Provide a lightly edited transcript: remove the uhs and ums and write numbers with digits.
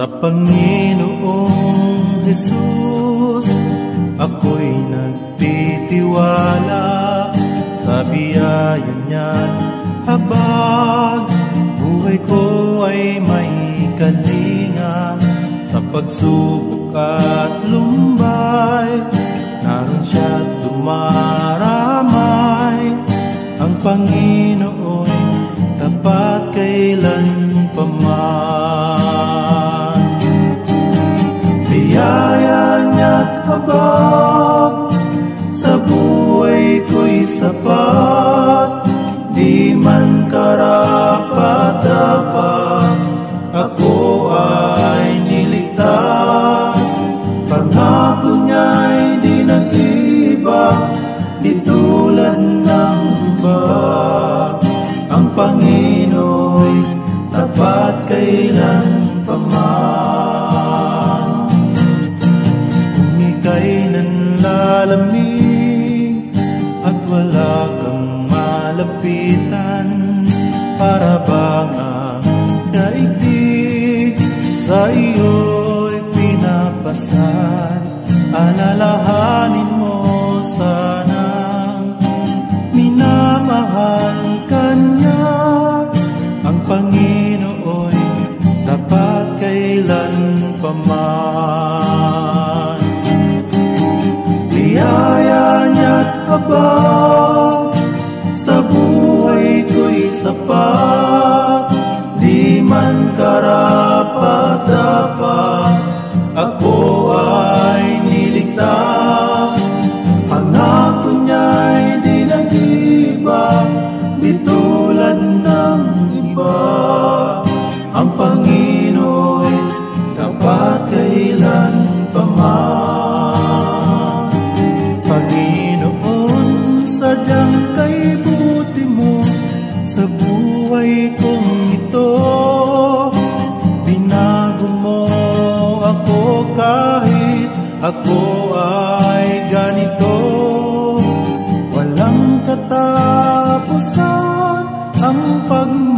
Sa Panginoong Jesus, ako'y nagtitiwala sa biyaya niya't habag. Buhay ko ay may kalinga sa pagsubok at lumbay. Naroon siya't dumaramay. Ang Panginoon tapat kailan paman. Biyaya niya't habag sa buhay ko'y sapat. Di man karapat-dapat, ako ay niligtas. Pangako niya'y di nag-iba, di tulad ng iba. Ang Panginoon'y tapat kailan paman. Kung ika'y nanlalamig at wala kang malapitan, para bang ang daigdig sa iyo'y pinapasan. Alalahanin mo sanang minamahal ka niya. Ang Panginoon tapat kailan paman. Biyaya niya't habag sa buhay ko'y sapat. Di man karapat-dapat, ako ay niligtas. Pangako niya'y di nag-iba, di tulad ng iba. Ang Panginoon tapat kailan paman. Panginoon, sadyang kay buti mo sa buhay kong ito. Binago mo ako kahit ako ay ganito. Walang katapusan ang pagmamahal